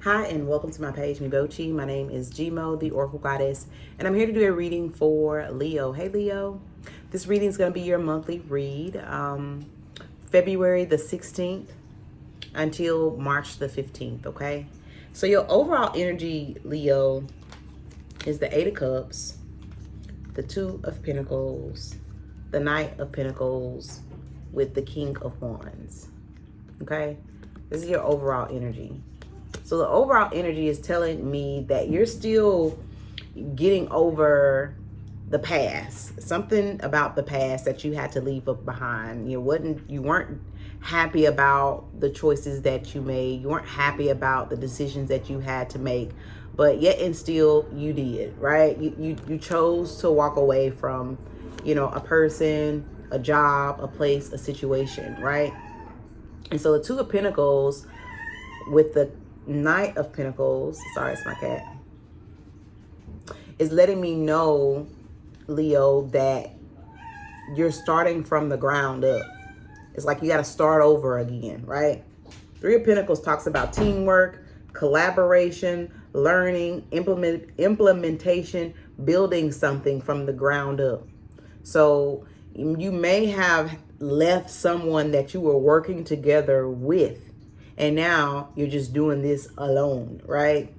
Hi, and welcome to my page, Mibochi. My name is Gmo, the Oracle Goddess, and I'm here to do a reading for Leo. Hey, Leo. This reading is going to be your monthly read, February the 16th until March the 15th, okay? So your overall energy, Leo, is the Eight of Cups, the Two of Pentacles, the Knight of Pentacles, with the King of Wands, okay? This is your overall energy. So the overall energy is telling me that you're still getting over the past. Something about the past that you had to leave up behind. You weren't happy about the choices that you made. You weren't happy about the decisions that you had to make. But yet and still you did, right? You chose to walk away from, a person, a job, a place, a situation, right? And so the Two of Pentacles with the Knight of Pentacles, sorry, it's my cat, is letting me know, Leo, that you're starting from the ground up. It's like you got to start over again, right? Three of Pentacles talks about teamwork, collaboration, learning, implementation, building something from the ground up. So you may have left someone that you were working together with, and now you're just doing this alone, right?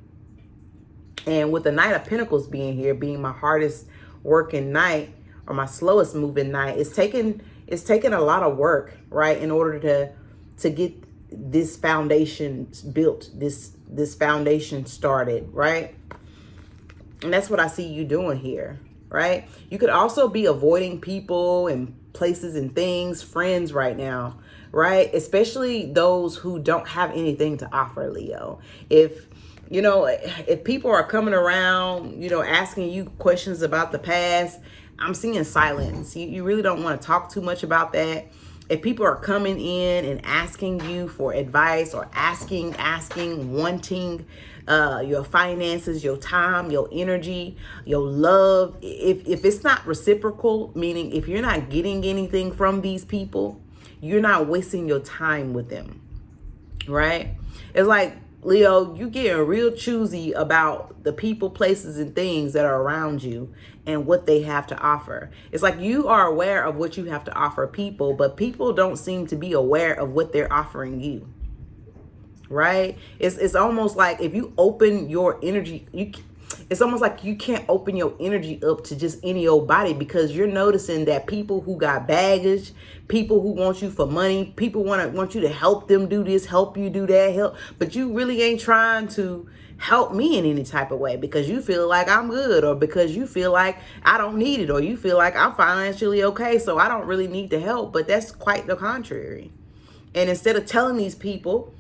And with the Knight of Pentacles being here, being my hardest working night or my slowest moving night, it's taken a lot of work, right, in order to get this foundation built, this foundation started, right? And that's what I see you doing here, right? You could also be avoiding people and places and things, friends right now, right? Especially those who don't have anything to offer, Leo. If people are coming around, asking you questions about the past, I'm seeing silence. You really don't want to talk too much about that. If people are coming in and asking you for advice or asking, wanting your finances, your time, your energy, your love, if it's not reciprocal, meaning if you're not getting anything from these people, you're not wasting your time with them, right? It's like, Leo, you getting real choosy about the people, places, and things that are around you and what they have to offer. It's like you are aware of what you have to offer people, but people don't seem to be aware of what they're offering you, right? It's almost like if you open your energy, it's almost like you can't open your energy up to just any old body, because you're noticing that people who got baggage, people who want you for money, people want you to help them do this, help you do that, but you really ain't trying to help me in any type of way because you feel like I'm good, or because you feel like I don't need it, or you feel like I'm financially okay, so I don't really need the help. But that's quite the contrary. And instead of telling these people,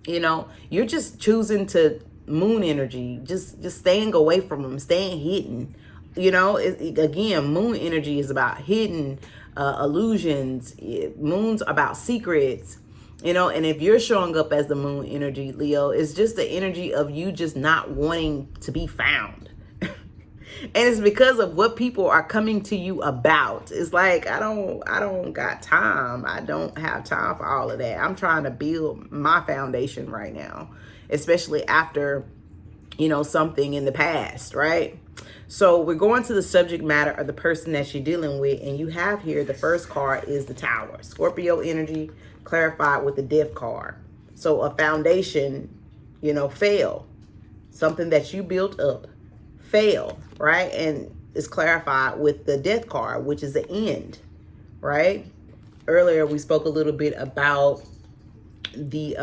you're just choosing to moon energy, just staying away from them, staying hidden. Again, moon energy is about hidden illusions. Moon's about secrets, and if you're showing up as the moon energy, Leo, it's just the energy of you just not wanting to be found. And it's because of what people are coming to you about. It's like, I don't got time. I don't have time for all of that. I'm trying to build my foundation right now, especially after, something in the past, right? So we're going to the subject matter of the person that you're dealing with. And you have here, the first card is the Tower. Scorpio energy clarified with the Death card. So a foundation, fail. Something that you built up fail, right? And it's clarified with the Death card, which is the end, right? Earlier we spoke a little bit about the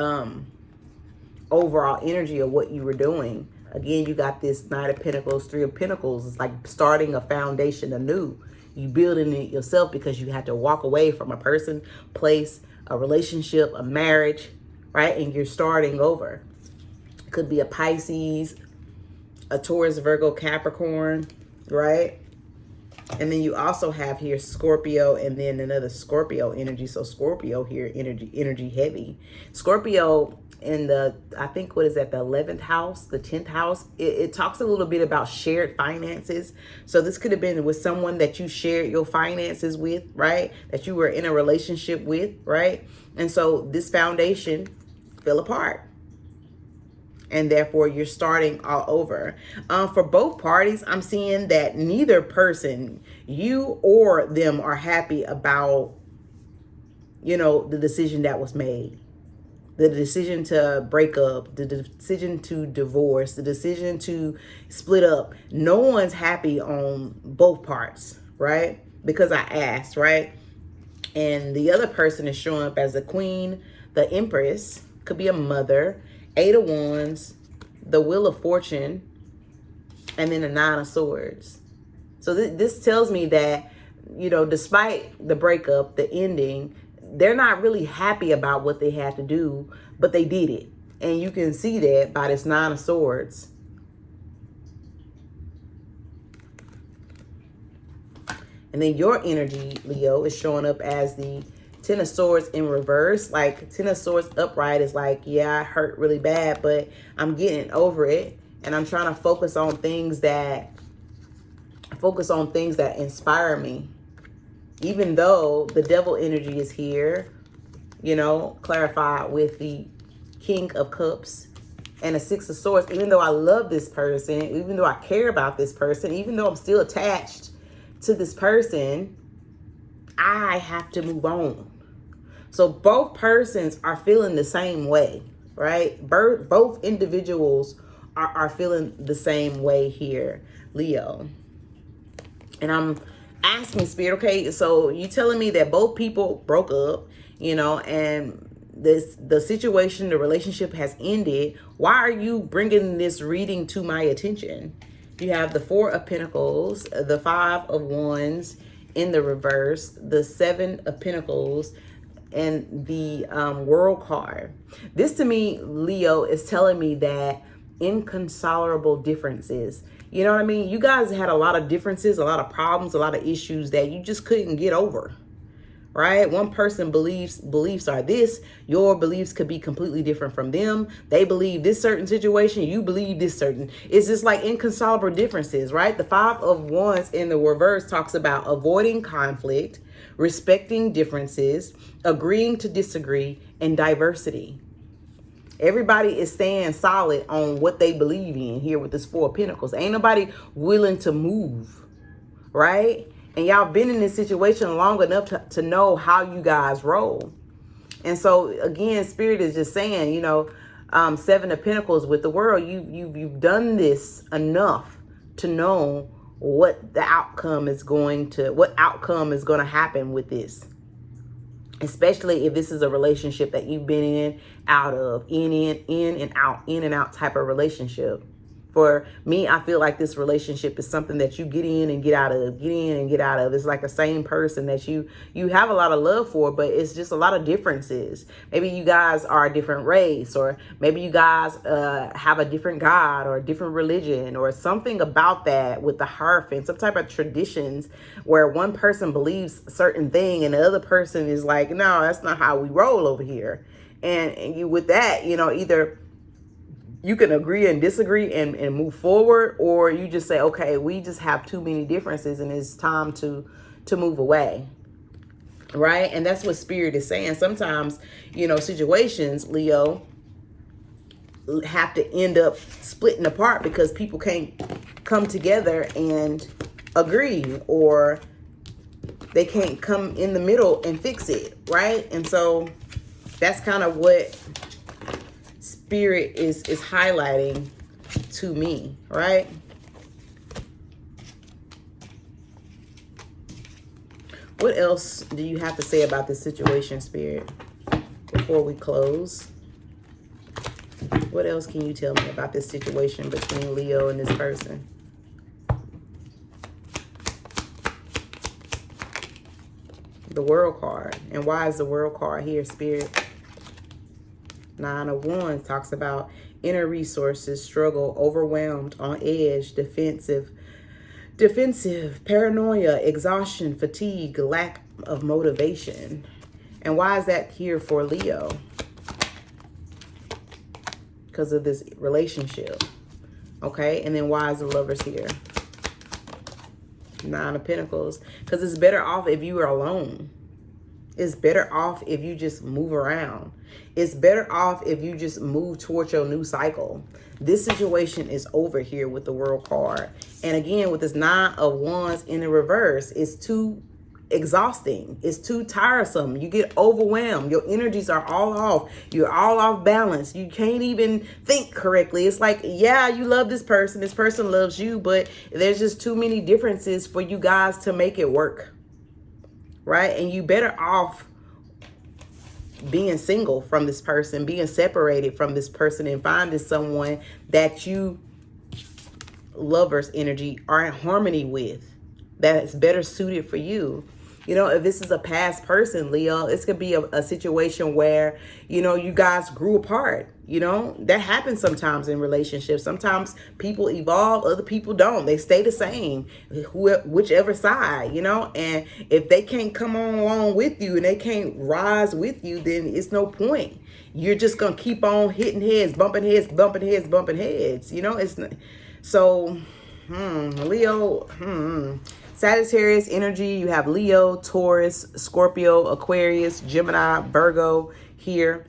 overall energy of what you were doing. Again, you got this Knight of Pentacles, Three of Pentacles. It's like starting a foundation anew. You building it yourself because you had to walk away from a person, place, a relationship, a marriage, right? And you're starting over. It could be a Pisces, a Taurus, Virgo, Capricorn, right? And then you also have here Scorpio and then another Scorpio energy. So Scorpio here, energy heavy. Scorpio in the, I think, what is that, the 11th house, the 10th house, it talks a little bit about shared finances. So this could have been with someone that you shared your finances with, right? That you were in a relationship with, right? And so this foundation fell apart. and therefore you're starting all over. For both parties, I'm seeing that neither person, you or them, are happy about, you know, the decision that was made. The decision to break up, the decision to divorce, the decision to split up. No one's happy on both parts, right? Because I asked, right? And the other person is showing up as the queen, the empress, could be a mother, 8 of wands, the wheel of fortune, and then the 9 of swords. So this tells me that, you know, despite the breakup, the ending, they're not really happy about what they had to do, but they did it. And you can see that by this 9 of swords. And then your energy, Leo, is showing up as the 10 of swords in reverse. Like 10 of swords upright is like, yeah, I hurt really bad, but I'm getting over it. And I'm trying to focus on things that inspire me. Even though the devil energy is here, you know, clarified with the King of Cups and a 6 of Swords. Even though I love this person, even though I care about this person, even though I'm still attached to this person, I have to move on. So both persons are feeling the same way, right? Both individuals are feeling the same way here, Leo. And I'm asking Spirit, okay, so you telling me that both people broke up, you know, and the situation, the relationship has ended. Why are you bringing this reading to my attention? You have the 4 of Pentacles, the 5 of Wands in the reverse, the 7 of Pentacles, and the World card. This to me, Leo, is telling me that inconsolable differences. You know what I mean? You guys had a lot of differences, a lot of problems, a lot of issues that you just couldn't get over, right? One person beliefs are this, your beliefs could be completely different from them. They believe this certain situation, you believe this certain. It's just like inconsolable differences, right? The 5 of Wands in the reverse talks about avoiding conflict, respecting differences, agreeing to disagree, and diversity. Everybody is staying solid on what they believe in here with this 4 of Pentacles. Ain't nobody willing to move, right? And y'all been in this situation long enough to know how you guys roll. And so, again, Spirit is just saying, you know, 7 of Pentacles with the World, you've done this enough to know what outcome is going to happen with this. Especially if this is a relationship that you've been in, out of, in and out type of relationship. For me, I feel like this relationship is something that you get in and get out of, get in and get out of. It's like the same person that you have a lot of love for, but it's just a lot of differences. Maybe you guys are a different race, or maybe you guys have a different God or a different religion, or something about that with the Hierophant, some type of traditions where one person believes a certain thing and the other person is like, no, that's not how we roll over here. And you, with that, you know, either you can agree and disagree and move forward, or you just say, okay, we just have too many differences and it's time to move away, right? And that's what Spirit is saying. Sometimes, you know, situations, Leo, have to end up splitting apart because people can't come together and agree, or they can't come in the middle and fix it, right? And so that's kind of what Spirit is highlighting to me, right? What else do you have to say about this situation, Spirit, before we close? What else can you tell me about this situation between Leo and this person? The World card. And why is the World card here, Spirit? 9 of Wands talks about inner resources, struggle, overwhelmed, on edge, defensive, paranoia, exhaustion, fatigue, lack of motivation. And why is that here for Leo? Because of this relationship. Okay, and then why is the Lovers here? 9 of Pentacles. Because it's better off if you are alone. It's better off if you just move around. It's better off if you just move towards your new cycle. This situation is over here with the World card. And again, with this 9 of Wands in the reverse, it's too exhausting. It's too tiresome. You get overwhelmed. Your energies are all off. You're all off balance. You can't even think correctly. It's like, yeah, you love this person. This person loves you, but there's just too many differences for you guys to make it work. Right? And you better off being single from this person, being separated from this person, and finding someone that you lovers energy are in harmony with, that's better suited for you. You know, if this is a past person, Leo, this could be a situation where, you know, you guys grew apart. You know, that happens sometimes in relationships. Sometimes people evolve, other people don't. They stay the same, whichever side, you know. And if they can't come on along with you and they can't rise with you, then it's no point. You're just going to keep on hitting heads, bumping heads, bumping heads, bumping heads. You know, it's not, so, Leo, Sagittarius energy, you have Leo, Taurus, Scorpio, Aquarius, Gemini, Virgo here.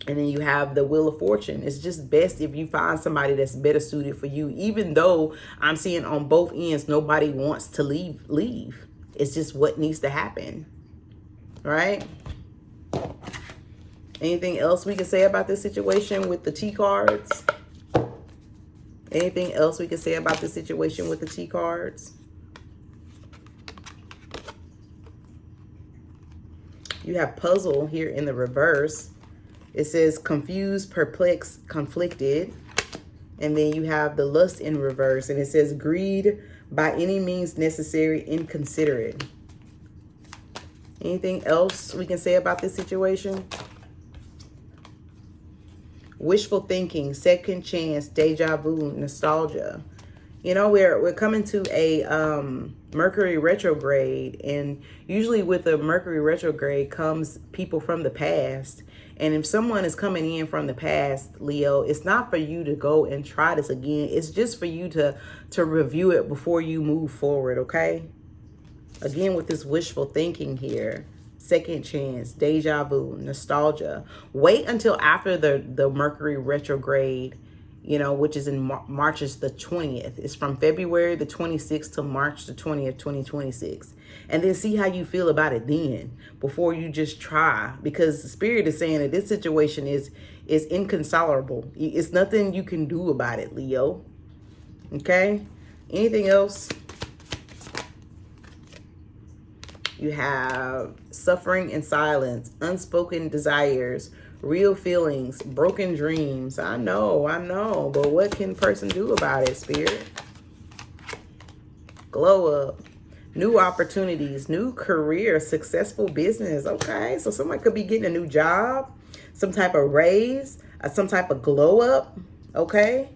And then you have the Wheel of Fortune. It's just best if you find somebody that's better suited for you. Even though I'm seeing on both ends, nobody wants to leave. It's just what needs to happen. Right? Anything else we can say about this situation with the T cards? Anything else we can say about this situation with the T cards? You have Puzzle here in the reverse. It says confused, perplexed, conflicted. And then you have the Lust in reverse. And it says greed, by any means necessary, inconsiderate. Anything else we can say about this situation? Wishful thinking, second chance, deja vu, nostalgia. You know, we're coming to a Mercury retrograde, and usually with a Mercury retrograde comes people from the past. And if someone is coming in from the past, Leo, it's not for you to go and try this again. It's just for you to review it before you move forward, okay? Again, with this wishful thinking here, second chance, deja vu, nostalgia. Wait until after the Mercury retrograde, you know, which is in March is the 20th. It's from February the 26th to March the 20th, 2026. And then see how you feel about it then before you just try. Because the Spirit is saying that this situation is inconsolable. It's nothing you can do about it, Leo. Okay? Anything else? You have suffering in silence, unspoken desires, real feelings, broken dreams. I know. But what can a person do about it, Spirit? Glow up. New opportunities, new career, successful business. Okay, so somebody could be getting a new job, some type of raise, some type of glow up. Okay.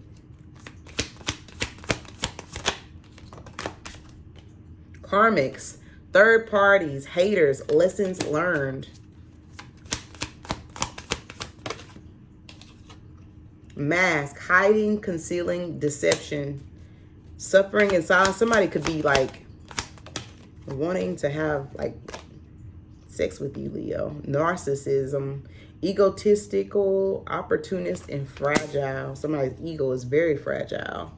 Karmics, third parties, haters, lessons learned. Mask, hiding, concealing, deception, suffering in silence. Somebody could be like wanting to have like sex with you, Leo. Narcissism, egotistical, opportunist, and fragile. Somebody's ego is very fragile.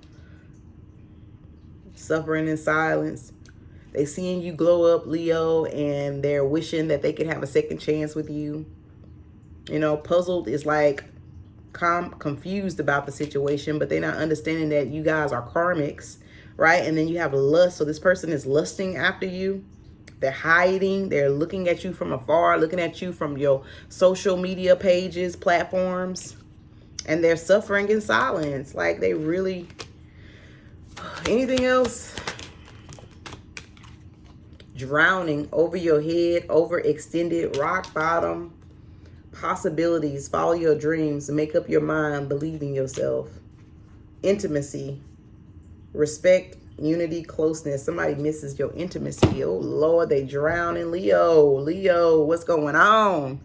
Suffering in silence. They seeing you glow up, Leo, and they're wishing that they could have a second chance with you. You know, puzzled is like confused about the situation, but they're not understanding that you guys are karmics, right? And then you have lust. So this person is lusting after you. They're hiding. They're looking at you from afar, looking at you from your social media pages, platforms, and they're suffering in silence. Like they really... Anything else? Drowning, over your head, overextended, rock bottom. Possibilities, follow your dreams, make up your mind, believe in yourself. Intimacy, respect, unity, closeness. Somebody misses your intimacy. Oh Lord, they drown in Leo. Leo, what's going on?